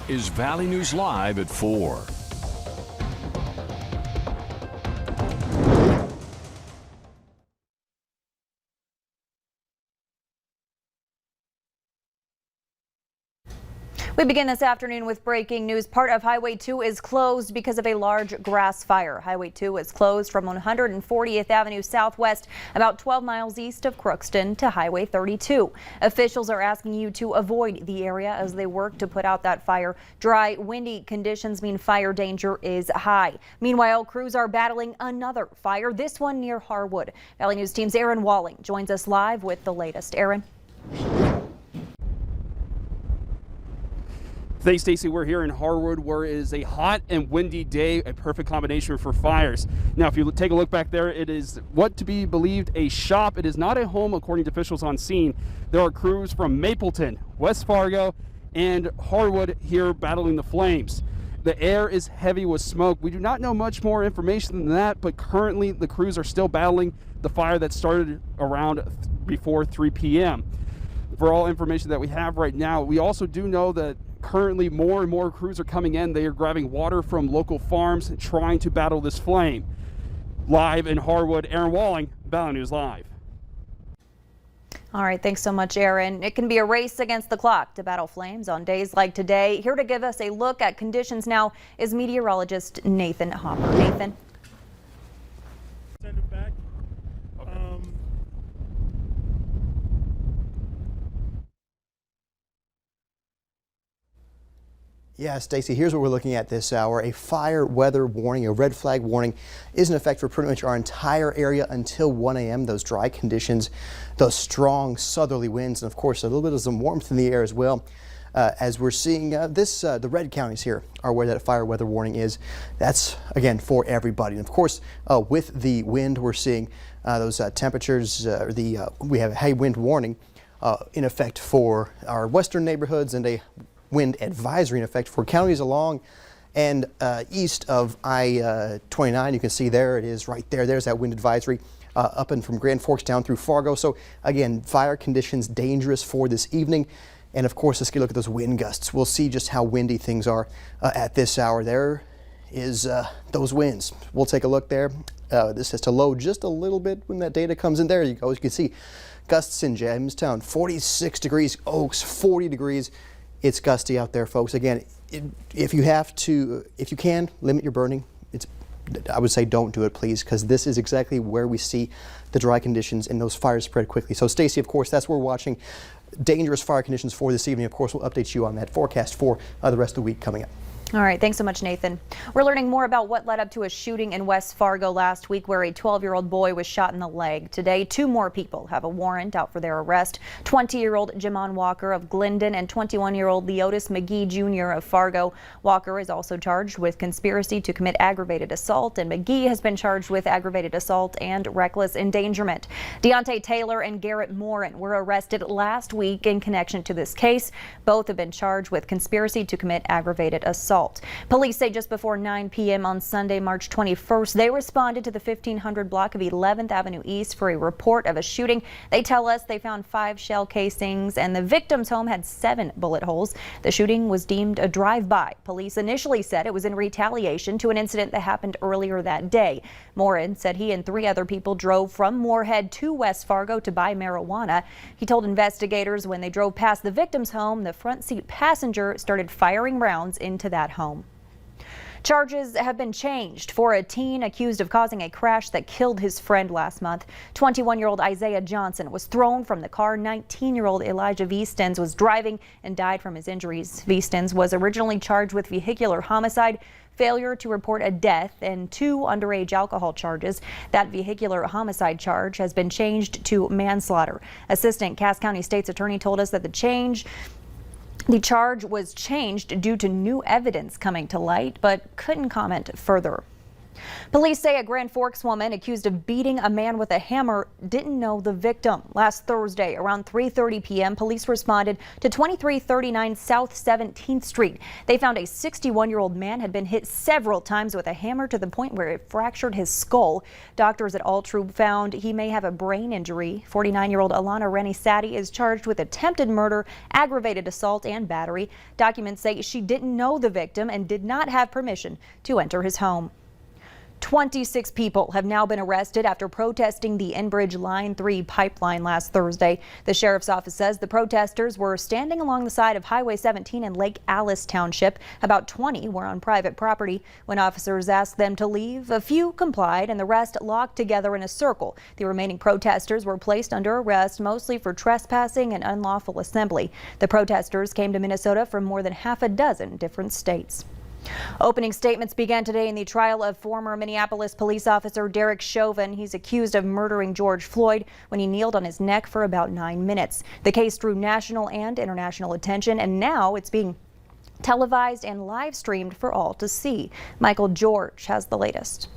is Valley News Live at 4. We begin this afternoon with breaking news. Part of Highway 2 is closed because of a large grass fire. Highway 2 is closed from 140th Avenue Southwest, about 12 miles east of Crookston, to Highway 32. Officials are asking you to avoid the area as they work to put out that fire. Dry, windy conditions mean fire danger is high. Meanwhile, crews are battling another fire, this one near Harwood. Valley News Team's Aaron Walling joins us live with the latest. Aaron. Thanks, Stacy. We're here in Harwood, where it is a hot and windy day, a perfect combination for fires. Now, if you take a look back there, it is what to be believed a shop. It is not a home, according to officials on scene. There are crews from Mapleton, West Fargo, and Harwood here battling the flames. The air is heavy with smoke. We do not know much more information than that, but currently the crews are still battling the fire that started around before 3 p.m. For all information that we have right now, we also do know that currently more and more crews are coming in. They are grabbing water from local farms and trying to battle this flame. Live in Harwood, Aaron Walling, Valley News Live. All right, thanks so much, Aaron. It can be a race against the clock to battle flames on days like today. Here to give us a look at conditions now is meteorologist Nathan Hopper. Nathan. Send it back. Yeah, Stacy, here's what we're looking at this hour. A fire weather warning, a red flag warning is in effect for pretty much our entire area until 1 a.m. Those dry conditions, those strong southerly winds, and of course a little bit of some warmth in the air as well. As we're seeing the red counties here are where that fire weather warning is. That's, again, for everybody. And of course, with the wind, we're seeing those temperatures, we have a high wind warning in effect for our western neighborhoods and a wind advisory in effect for counties along and east of I-29. You can see there it is right there. There's that wind advisory up and from Grand Forks down through Fargo. So again, fire conditions dangerous for this evening. And of course, let's get a look at those wind gusts. We'll see just how windy things are at this hour. There is those winds. We'll take a look there. This has to load just a little bit when that data comes in. There you go. As you can see, gusts in Jamestown, 46 degrees, Oaks, 40 degrees. It's gusty out there, folks. Again, if you can, limit your burning. I would say don't do it, please, because this is exactly where we see the dry conditions and those fires spread quickly. So, Stacy, of course, that's where we're watching dangerous fire conditions for this evening. Of course, we'll update you on that forecast for the rest of the week coming up. All right, thanks so much, Nathan. We're learning more about what led up to a shooting in West Fargo last week where a 12-year-old boy was shot in the leg. Today, 2 more people have a warrant out for their arrest. 20-year-old Jamon Walker of Glendon and 21-year-old Leotis McGee Jr. of Fargo. Walker is also charged with conspiracy to commit aggravated assault, and McGee has been charged with aggravated assault and reckless endangerment. Deontay Taylor and Garrett Morin were arrested last week in connection to this case. Both have been charged with conspiracy to commit aggravated assault. Police say just before 9 p.m. on Sunday, March 21st, they responded to the 1500 block of 11th Avenue East for a report of a shooting. They tell us they found 5 shell casings and the victim's home had 7 bullet holes. The shooting was deemed a drive-by. Police initially said it was in retaliation to an incident that happened earlier that day. Morin said he and 3 other people drove from Moorhead to West Fargo to buy marijuana. He told investigators when they drove past the victim's home, the front seat passenger started firing rounds into that home. Charges have been changed for a teen accused of causing a crash that killed his friend last month. 21-year-old Isaiah Johnson was thrown from the car. 19-year-old Elijah Vestens was driving and died from his injuries. Vestens was originally charged with vehicular homicide, failure to report a death, and 2 underage alcohol charges. That vehicular homicide charge has been changed to manslaughter. Assistant Cass County State's Attorney told us that the charge was changed due to new evidence coming to light, but couldn't comment further. Police say a Grand Forks woman accused of beating a man with a hammer didn't know the victim. Last Thursday, around 3:30 p.m., police responded to 2339 South 17th Street. They found a 61-year-old man had been hit several times with a hammer to the point where it fractured his skull. Doctors at Altru found he may have a brain injury. 49-year-old Alana Renisati is charged with attempted murder, aggravated assault, and battery. Documents say she didn't know the victim and did not have permission to enter his home. 26 people have now been arrested after protesting the Enbridge Line 3 pipeline last Thursday. The sheriff's office says the protesters were standing along the side of Highway 17 in Lake Alice Township. About 20 were on private property. When officers asked them to leave, a few complied and the rest locked together in a circle. The remaining protesters were placed under arrest, mostly for trespassing and unlawful assembly. The protesters came to Minnesota from more than half a dozen different states. Opening statements began today in the trial of former Minneapolis police officer Derek Chauvin. He's accused of murdering George Floyd when he kneeled on his neck for about 9 minutes. The case drew national and international attention, and now it's being televised and live streamed for all to see. Michael George has the latest.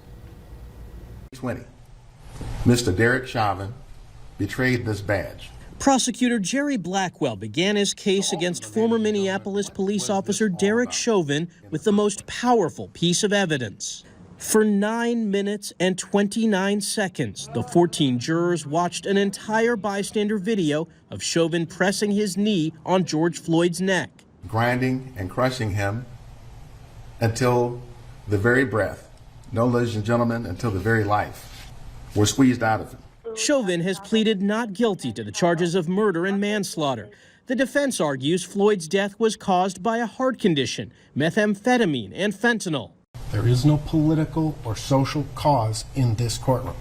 Mr. Derek Chauvin betrayed this badge. Prosecutor Jerry Blackwell began his case against former Minneapolis police officer Derek Chauvin with the most powerful piece of evidence. For 9 minutes and 29 seconds, the 14 jurors watched an entire bystander video of Chauvin pressing his knee on George Floyd's neck, Grinding and crushing him until the very breath, no, ladies and gentlemen, until the very life were squeezed out of him. Chauvin has pleaded not guilty to the charges of murder and manslaughter. The defense argues Floyd's death was caused by a heart condition, methamphetamine, and fentanyl. There is no political or social cause in this courtroom.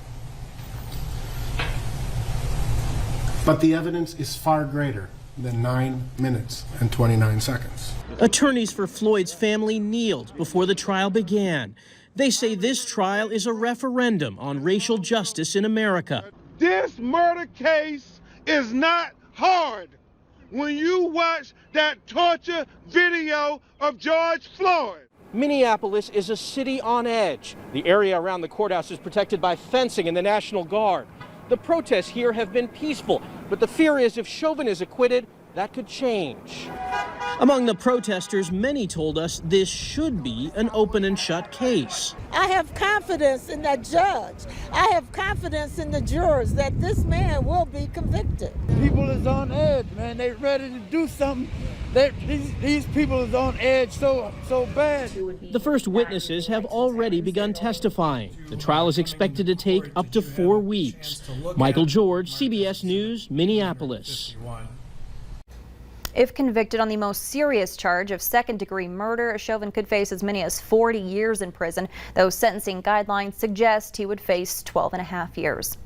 But the evidence is far greater than 9 minutes and 29 seconds. Attorneys for Floyd's family kneeled before the trial began. They say this trial is a referendum on racial justice in America. This murder case is not hard. When you watch that torture video of George Floyd. Minneapolis is a city on edge. The area around the courthouse is protected by fencing and the National Guard. The protests here have been peaceful, but the fear is if Chauvin is acquitted, that could change. Among the protesters, many told us this should be an open and shut case. I have confidence in that judge. I have confidence in the jurors that this man will be convicted. People is on edge, man. They ready to do something. These people is on edge so bad. The first witnesses have already begun testifying. The trial is expected to take up to 4 weeks. Michael George, CBS News, Minneapolis. If convicted on the most serious charge of second-degree murder, Chauvin could face as many as 40 years in prison. Those sentencing guidelines suggest he would face 12.5 years.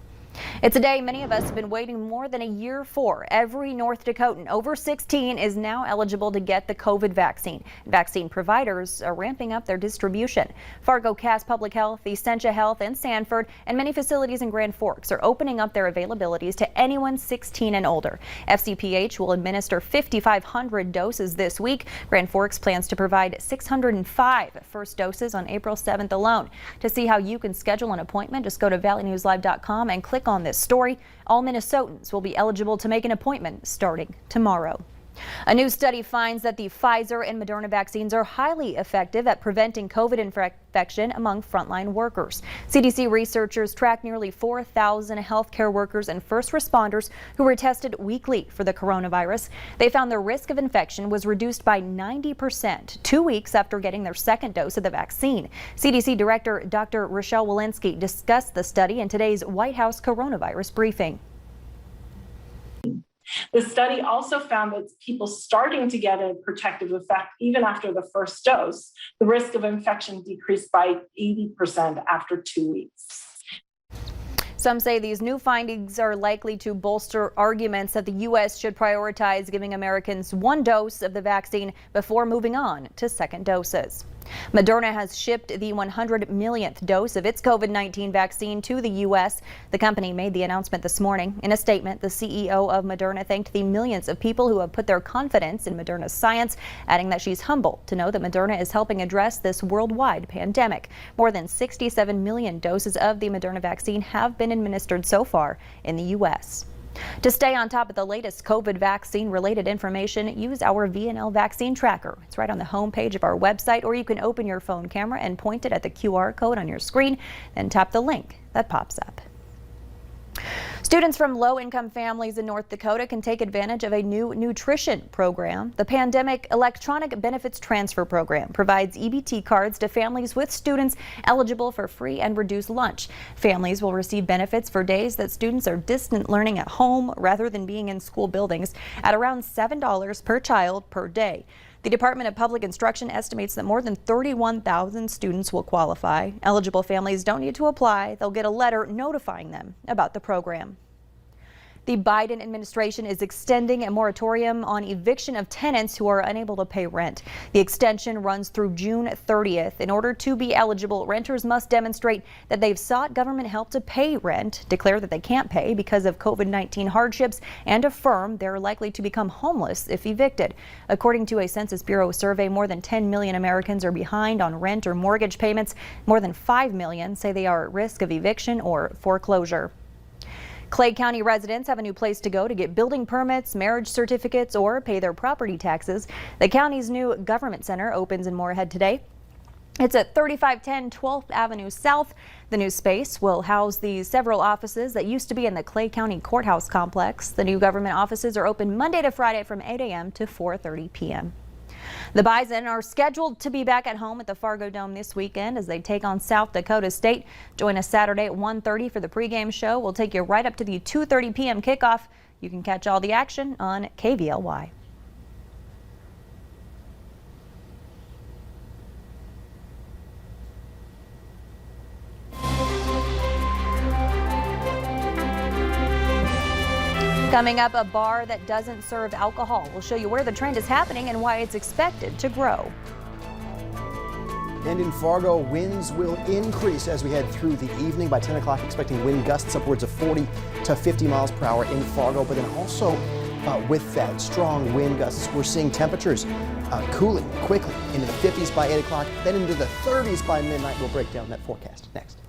It's a day many of us have been waiting more than a year for. Every North Dakotan over 16 is now eligible to get the COVID vaccine. Vaccine providers are ramping up their distribution. Fargo Cass Public Health, Essentia Health, and Sanford, and many facilities in Grand Forks are opening up their availabilities to anyone 16 and older. FCPH will administer 5,500 doses this week. Grand Forks plans to provide 605 first doses on April 7th alone. To see how you can schedule an appointment, just go to valleynewslive.com and click on this story. All Minnesotans will be eligible to make an appointment starting tomorrow. A new study finds that the Pfizer and Moderna vaccines are highly effective at preventing COVID infection among frontline workers. CDC researchers tracked nearly 4,000 healthcare workers and first responders who were tested weekly for the coronavirus. They found the risk of infection was reduced by 90% 2 weeks after getting their second dose of the vaccine. CDC Director Dr. Rochelle Walensky discussed the study in today's White House coronavirus briefing. The study also found that people starting to get a protective effect even after the first dose, the risk of infection decreased by 80% after 2 weeks. Some say these new findings are likely to bolster arguments that the U.S. should prioritize giving Americans 1 dose of the vaccine before moving on to second doses. Moderna has shipped the 100 millionth dose of its COVID-19 vaccine to the U.S. The company made the announcement this morning. In a statement, the CEO of Moderna thanked the millions of people who have put their confidence in Moderna's science, adding that she's humbled to know that Moderna is helping address this worldwide pandemic. More than 67 million doses of the Moderna vaccine have been administered so far in the U.S. To stay on top of the latest COVID vaccine-related information, use our VNL Vaccine Tracker. It's right on the homepage of our website, or you can open your phone camera and point it at the QR code on your screen, then tap the link that pops up. Students from low-income families in North Dakota can take advantage of a new nutrition program. The Pandemic Electronic Benefits Transfer Program provides EBT cards to families with students eligible for free and reduced lunch. Families will receive benefits for days that students are distant learning at home rather than being in school buildings at around $7 per child per day. The Department of Public Instruction estimates that more than 31,000 students will qualify. Eligible families don't need to apply. They'll get a letter notifying them about the program. The Biden administration is extending a moratorium on eviction of tenants who are unable to pay rent. The extension runs through June 30th. In order to be eligible, renters must demonstrate that they've sought government help to pay rent, declare that they can't pay because of COVID-19 hardships, and affirm they're likely to become homeless if evicted. According to a Census Bureau survey, more than 10 million Americans are behind on rent or mortgage payments. More than 5 million say they are at risk of eviction or foreclosure. Clay County residents have a new place to go to get building permits, marriage certificates, or pay their property taxes. The county's new government center opens in Moorhead today. It's at 3510 12th Avenue South. The new space will house the several offices that used to be in the Clay County Courthouse complex. The new government offices are open Monday to Friday from 8 a.m. to 4:30 p.m. The Bison are scheduled to be back at home at the Fargo Dome this weekend as they take on South Dakota State. Join us Saturday at 1:30 for the pregame show. We'll take you right up to the 2:30 p.m. kickoff. You can catch all the action on KVLY. Coming up, a bar that doesn't serve alcohol. We'll show you where the trend is happening and why it's expected to grow. And in Fargo, winds will increase as we head through the evening. By 10 o'clock, expecting wind gusts upwards of 40 to 50 miles per hour in Fargo. But then also with that strong wind gusts, we're seeing temperatures cooling quickly into the 50s by 8 o'clock, then into the 30s by midnight. We'll break down that forecast next.